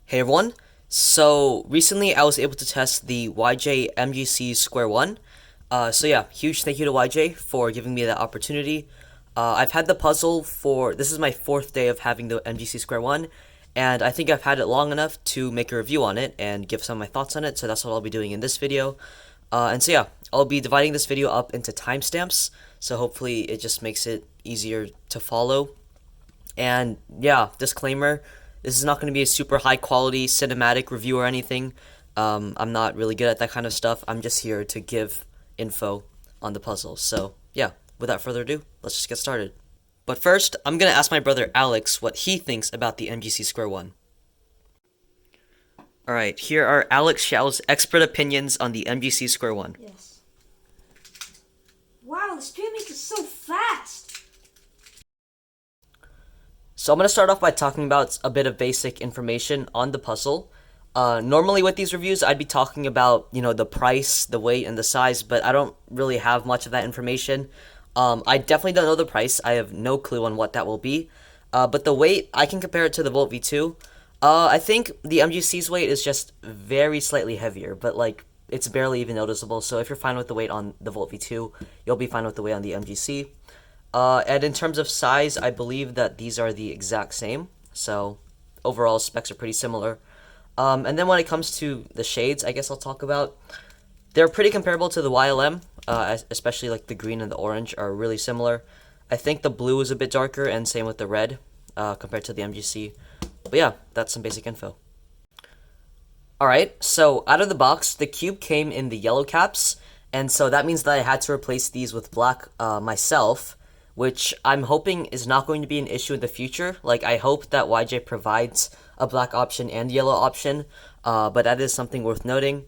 Hey everyone. So recently I was able to test the YJ MGC Square-1. So yeah, huge thank you to YJ for giving me that opportunity. I've had the puzzle for this is my fourth day of having the MGC Square-1, and I think I've had it long enough to make a review on it and give some of my thoughts on it. So that's what I'll be doing in this video. And so yeah, I'll be dividing this video up into timestamps. So hopefully it just makes it easier to follow. And yeah, disclaimer, this is not going to be a super high quality cinematic review or anything. I'm not really good at that kind of stuff. I'm just here to give info on the puzzle. So yeah, without further ado, let's just get started. But first, I'm going to ask my brother Alex what he thinks about the MGC Square-1. Alright, here are Alex Siauw's expert opinions on the MGC Square-1. Yes. Wow, the stream makes it so fast. So I'm going to start off by talking about a bit of basic information on the puzzle. Normally with these reviews, I'd be talking about, the price, the weight, and the size, but I don't really have much of that information. I definitely don't know the price. I have no clue on what that will be. But the weight, I can compare it to the Volt V2. I think the MGC's weight is just very slightly heavier, but it's barely even noticeable. So if you're fine with the weight on the Volt V2, you'll be fine with the weight on the MGC. And in terms of size, I believe that these are the exact same. So overall specs are pretty similar. And then when it comes to the shades, I guess I'll talk about. They're pretty comparable to the YLM, especially like the green and the orange are really similar. I think the blue is a bit darker, and same with the red compared to the MGC. But yeah, that's some basic info. Alright, so out of the box, the cube came in the yellow caps, and so that means that I had to replace these with black myself, which I'm hoping is not going to be an issue in the future. I hope that YJ provides a black option and yellow option, but that is something worth noting.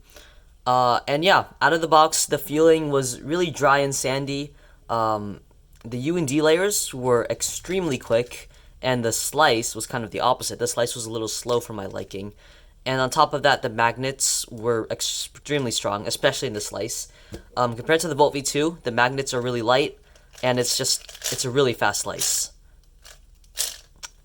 And yeah, out of the box, the feeling was really dry and sandy. The U and D layers were extremely quick, and the slice was kind of the opposite. The slice was a little slow for my liking. And on top of that, the magnets were extremely strong, especially in the slice. Compared to the Volt V2, the magnets are really light, and it's a really fast slice.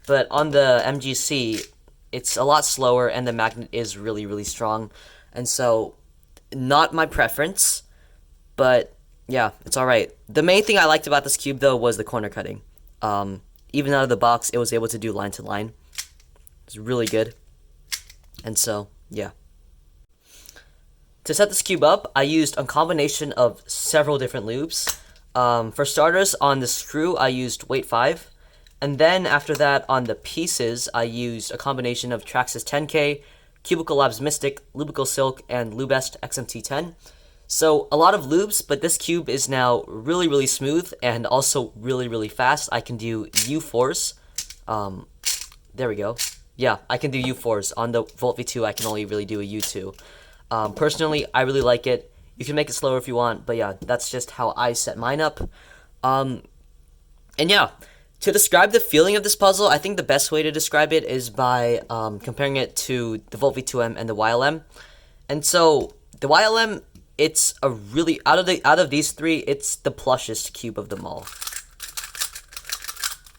But on the MGC, it's a lot slower, and the magnet is really, really strong. And so, not my preference, but yeah, it's alright. The main thing I liked about this cube, though, was the corner cutting. Even out of the box, it was able to do line to line. It's really good. And so, yeah. To set this cube up, I used a combination of several different loops. For starters, on the screw, I used weight 5. And then after that, on the pieces, I used a combination of Traxxas 10K, Cubicle Labs Mystic, Lubical Silk, and Lubest XMT10. So a lot of loops, but this cube is now really, really smooth and also really, really fast. I can do U4s. There we go. Yeah, I can do U4s. On the Volt V2, I can only really do a U2. Personally, I really like it. You can make it slower if you want, but yeah, that's just how I set mine up. And yeah, to describe the feeling of this puzzle, I think the best way to describe it is by comparing it to the Volt V2M and the YLM. And so, the YLM, it's a really, out of these three, it's the plushest cube of them all.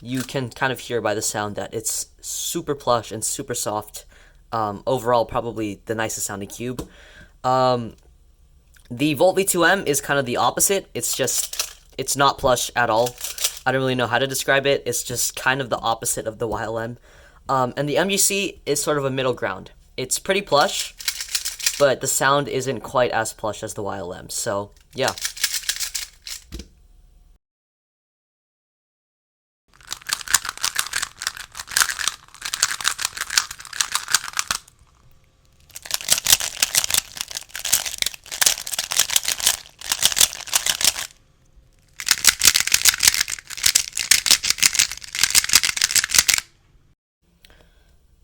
You can kind of hear by the sound that it's super plush and super soft. Overall, probably the nicest sounding cube. The Volt V2M is kind of the opposite. It's not plush at all. I don't really know how to describe it. It's just kind of the opposite of the YLM. And the MGC is sort of a middle ground. It's pretty plush, but the sound isn't quite as plush as the YLM. So, yeah.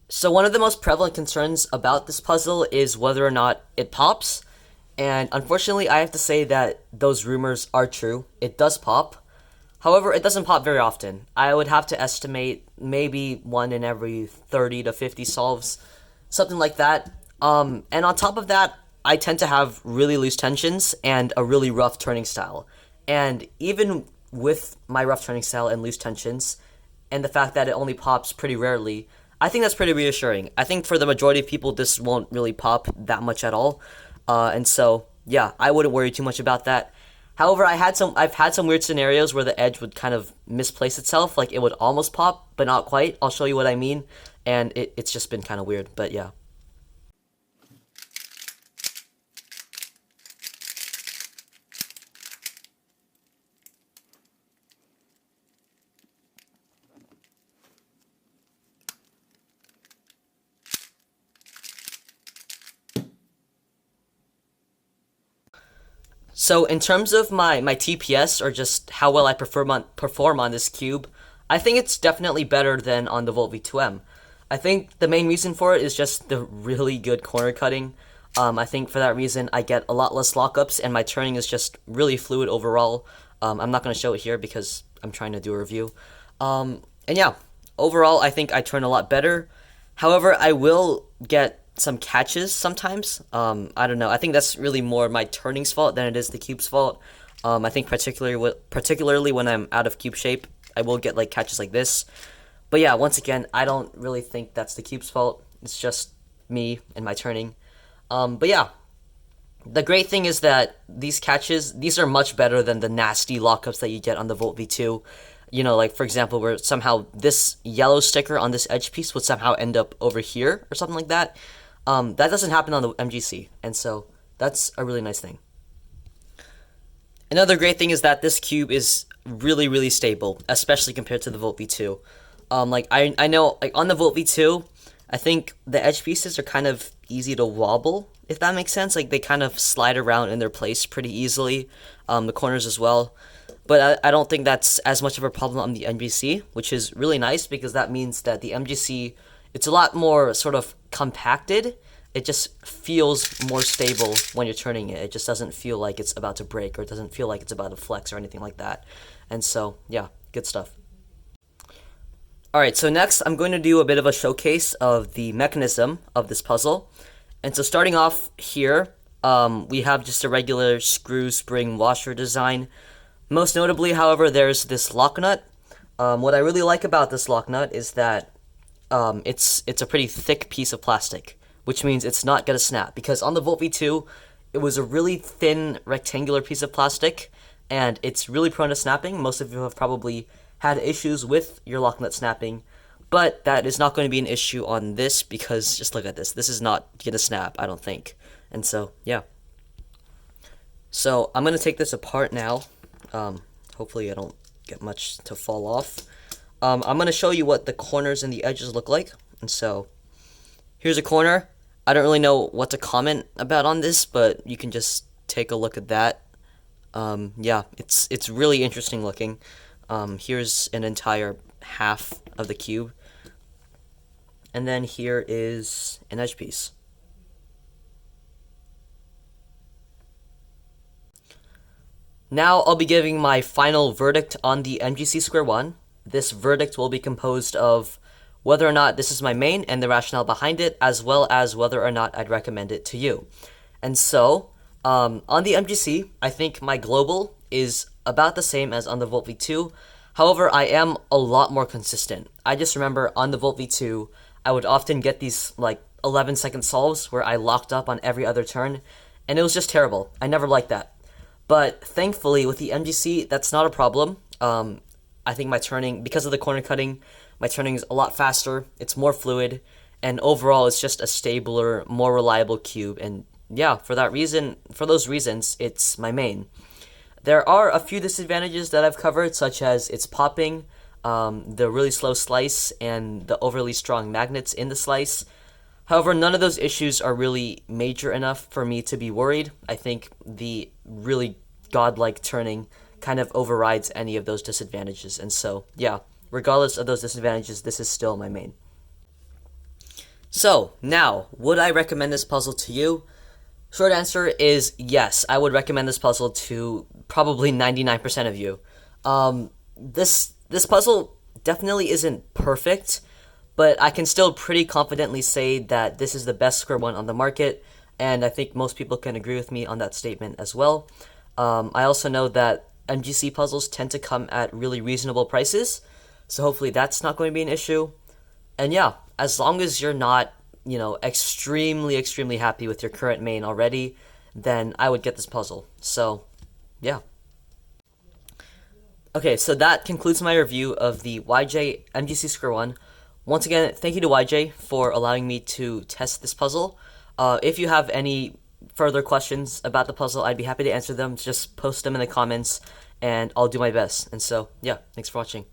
So one of the most prevalent concerns about this puzzle is whether or not it pops, and unfortunately I have to say that those rumors are true. It does pop. However, it doesn't pop very often. I would have to estimate maybe 1 in every 30 to 50 solves, something like that. And on top of that, I tend to have really loose tensions and a really rough turning style. And even with my rough turning style and loose tensions, and the fact that it only pops pretty rarely, I think that's pretty reassuring. I think for the majority of people, this won't really pop that much at all. And so, yeah, I wouldn't worry too much about that. However, I've had some weird scenarios where the edge would kind of misplace itself, like it would almost pop, but not quite. I'll show you what I mean, and it's just been kind of weird, but yeah. So in terms of my TPS, or just how well I perform on this cube, I think it's definitely better than on the Volt V2M. I think the main reason for it is just the really good corner cutting. I think for that reason I get a lot less lockups, and my turning is just really fluid overall. I'm not going to show it here because I'm trying to do a review. And yeah, overall I think I turn a lot better. However, I will get some catches sometimes. I don't know. I think that's really more my turning's fault than it is the cube's fault. I think particularly when I'm out of cube shape, I will get like catches like this. But yeah, once again, I don't really think that's the cube's fault. It's just me and my turning. But yeah, the great thing is that these are much better than the nasty lockups that you get on the Volt V2. You know, like for example, where somehow this yellow sticker on this edge piece would somehow end up over here or something like that. That doesn't happen on the MGC, and so that's a really nice thing. Another great thing is that this cube is really, really stable, especially compared to the Volt V2. Like I know, like on the Volt V2, I think the edge pieces are kind of easy to wobble, if that makes sense. Like they kind of slide around in their place pretty easily, the corners as well. But I don't think that's as much of a problem on the MGC, which is really nice because that means that the MGC, it's a lot more sort of compacted. It just feels more stable when you're turning it. It just doesn't feel like it's about to break, or it doesn't feel like it's about to flex or anything like that. And so, yeah, good stuff. Alright, so next I'm going to do a bit of a showcase of the mechanism of this puzzle. And so starting off here, we have just a regular screw spring washer design. Most notably, however, there's this lock nut. What I really like about this lock nut is that it's a pretty thick piece of plastic, which means it's not going to snap. Because on the Volt V2, it was a really thin rectangular piece of plastic, and it's really prone to snapping. Most of you have probably had issues with your lock nut snapping, but that is not going to be an issue on this because just look at this. This is not going to snap, I don't think. And so, yeah. So I'm going to take this apart now. Hopefully I don't get much to fall off. I'm going to show you what the corners and the edges look like. And so, here's a corner. I don't really know what to comment about on this, but you can just take a look at that. Yeah, it's really interesting looking. Here's an entire half of the cube. And then here is an edge piece. Now I'll be giving my final verdict on the MGC Square-1. This verdict will be composed of whether or not this is my main and the rationale behind it, as well as whether or not I'd recommend it to you. And so, on the MGC, I think my global is about the same as on the Volt V2. However, I am a lot more consistent. I just remember on the Volt V2, I would often get these like 11-second solves where I locked up on every other turn, and it was just terrible. I never liked that. But thankfully, with the MGC, that's not a problem. I think my turning, because of the corner cutting, my turning is a lot faster, it's more fluid, and overall it's just a stabler, more reliable cube. And yeah, for those reasons, it's my main. There are a few disadvantages that I've covered, such as its popping, the really slow slice, and the overly strong magnets in the slice. However, none of those issues are really major enough for me to be worried. I think the really godlike turning kind of overrides any of those disadvantages. And so, yeah, regardless of those disadvantages, this is still my main. So, now, would I recommend this puzzle to you? Short answer is yes, I would recommend this puzzle to probably 99% of you. This puzzle definitely isn't perfect, but I can still pretty confidently say that this is the best Square-1 on the market, and I think most people can agree with me on that statement as well. I also know that MGC puzzles tend to come at really reasonable prices, so hopefully that's not going to be an issue. And yeah, as long as you're not, extremely happy with your current main already, then I would get this puzzle. So, yeah. Okay, so that concludes my review of the YJ MGC Square-1. Once again, thank you to YJ for allowing me to test this puzzle. If you have any further questions about the puzzle, I'd be happy to answer them. Just post them in the comments, and I'll do my best. And so, yeah, thanks for watching.